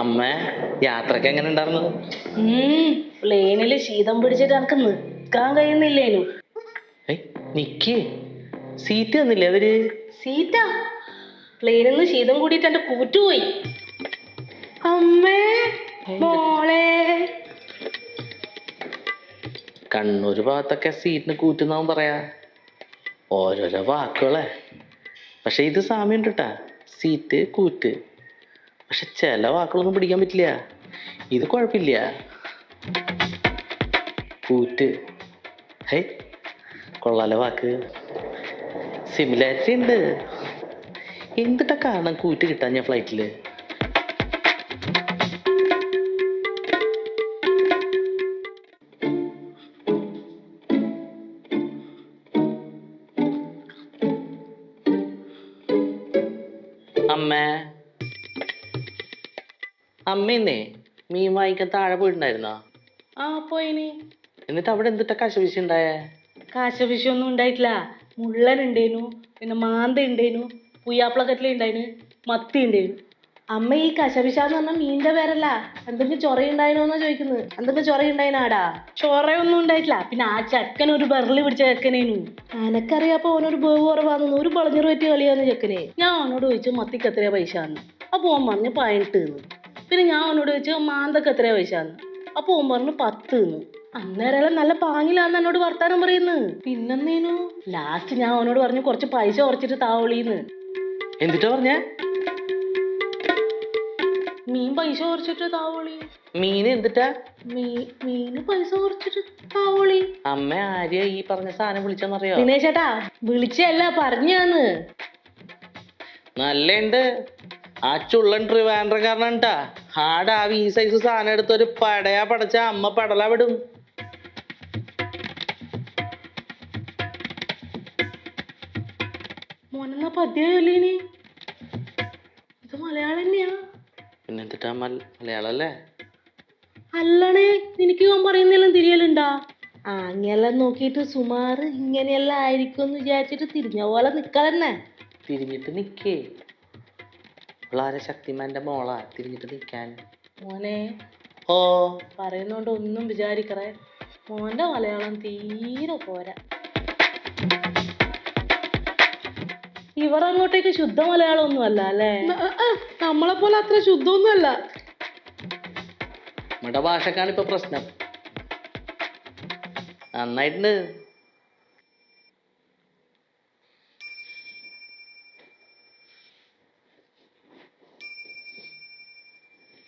അമ്മ യാത്രക്ക് എങ്ങനെ ഉണ്ടായിരുന്നു? പ്ലെയിനില് ശീതം പിടിച്ചിട്ട് എനിക്ക് നിക്കാൻ കഴിയുന്നില്ലേനു. നിക്ക്, സീറ്റ് തന്നില്ലേ അവര്? സീറ്റാ? പ്ലെയിനിൽ നിന്ന് ശീതം കൂടിയിട്ട് എന്റെ കൂറ്റുപോയി. അമ്മേ മോളെ. കണ്ണൂര് ഭാഗത്തൊക്കെ സീറ്റിന് കൂറ്റുന്നാവും പറയാ, ഓരോരോ വാക്കുകളെ. പക്ഷെ ഇത് സാമ്യം ഉണ്ട് കേട്ടാ, സീറ്റ് കൂറ്റ്. പക്ഷെ ചില വാക്കുകളൊന്നും പിടിക്കാൻ പറ്റില്ല. ഇത് കുഴപ്പമില്ല, കൂറ്റ്. ഹേ, കൊള്ളാലോ വാക്ക്, സിമിലാരിറ്റി ഉണ്ട്. എന്തിട്ടാ കാരണം കൂറ്റ് കിട്ടാൻ ഞാൻ ഫ്ലൈറ്റില്? അമ്മേ, അമ്മയെന്നേ മീൻ വാങ്ങിക്കാൻ താഴെ പോയിട്ടുണ്ടായിരുന്നോ? ആ പോയിനി. എന്നിട്ട് അവിടെ എന്തിട്ടാ കശവിശ ഉണ്ടായേ? കാശവിഷയൊന്നും ഉണ്ടായിട്ടില്ല. മുള്ളൻ ഉണ്ടേനു, പിന്നെ മാന്ത ഉണ്ടേനു, പുയ്യാപ്പിളക്കറ്റില ഉണ്ടായിന്, മത്തി ഉണ്ടേനു. അമ്മ ഈ കശവിശാന്ന് പറഞ്ഞ മീനിന്റെ പേരല്ല. എന്തെങ്കിലും ചൊറയുണ്ടായിനോന്നാ ചോദിക്കുന്നത്. എന്തെങ്കിലും ചൊറയുണ്ടായിനാടാ? ചൊറയൊന്നും ഉണ്ടായിട്ടില്ല. പിന്നെ ആ ചെക്കൻ ഒരു ബെറല് പിടിച്ച ചെക്കനേനു. എനക്കറിയാപ്പോ ഓനൊരു ബേവ് കുറവാന്ന്, ഒരു പളഞ്ഞൂറ് പറ്റിയ കളിയാന്ന് ചെക്കനെ. ഞാൻ അവനോട് ചോദിച്ചു മത്തിക്ക് എത്രയാ പൈസ എന്ന്. അപ്പൊ ഓൻ പറഞ്ഞു 18 എന്ന്. പിന്നെ ഞാൻ അവനോട് ചോദിച്ചു മാന്തക്ക് എത്രയാ പൈസ എന്ന്. അപ്പൊ ഓൻ പറഞ്ഞു 10 എന്ന്. അന്നേരം നല്ല പാങ്ങിലാന്ന് എന്നോട് വർത്താനം പറയുന്നു. പിന്നെന്തേനു ലാസ്റ്റ് ഞാൻ അവനോട് പറഞ്ഞു കുറച്ച് പൈസ കുറച്ചിട്ട് താവളിന്ന്. എന്നിട്ടാ പറഞ്ഞേ? മീൻ പൈസ കുറച്ചിട്ട് താവളി. മീന് എന്തിട്ടാ? മീന് പൈസ കുറച്ചിട്ട് താവളി. അമ്മ ആര്യ ഈ പറഞ്ഞ സാധനം വിളിച്ചെന്നറിയോ? ദിനേശ് ചേട്ടാ, വിളിച്ചല്ല പറഞ്ഞാന്ന്. നല്ലുണ്ട്. ആ ചുള്ളൻ ട്രിവാൻഡ്രം കാരണം ട്ടാ ആടാ ഈ സൈസ് സാധനം എടുത്തൊരു പടയാ പടച്ച അമ്മ പടല വിടും. മോനെന്നാ പദ്യല്ലേ? ഇത് മലയാളം തന്നെയാ? പിന്നെന്തിട്ടാ മലയാളല്ലേ? അല്ലണേ, എനിക്ക് ഇവൻ പറയുന്നെല്ലാം തിരിയലുണ്ടാ? അങ്ങെല്ലാം നോക്കിയിട്ട് സുമാറ് ഇങ്ങനെയെല്ലാം ആയിരിക്കും എന്ന് വിചാരിച്ചിട്ട് തിരിഞ്ഞ പോലെ നിക്കലന്നെ. തിരിഞ്ഞിട്ട് നിക്കേ, വളരെ ശക്തിമാന്റെ മോളാ തിരിഞ്ഞിട്ട് നിക്കാൻ. മോനെ ഓ പറയുന്നോണ്ട് ഒന്നും വിചാരിക്കറേ, മോന്റെ മലയാളം തീരെ പോരാ. ഇവർ അങ്ങോട്ടേക്ക് ശുദ്ധ മലയാളം ഒന്നും അല്ല അല്ലേ? നമ്മളെ പോലെ അത്ര ശുദ്ധമൊന്നും അല്ല. നമ്മുടെ ഭാഷക്കാണ് ഇപ്പൊ പ്രശ്നം. നന്നായിട്ടുണ്ട്.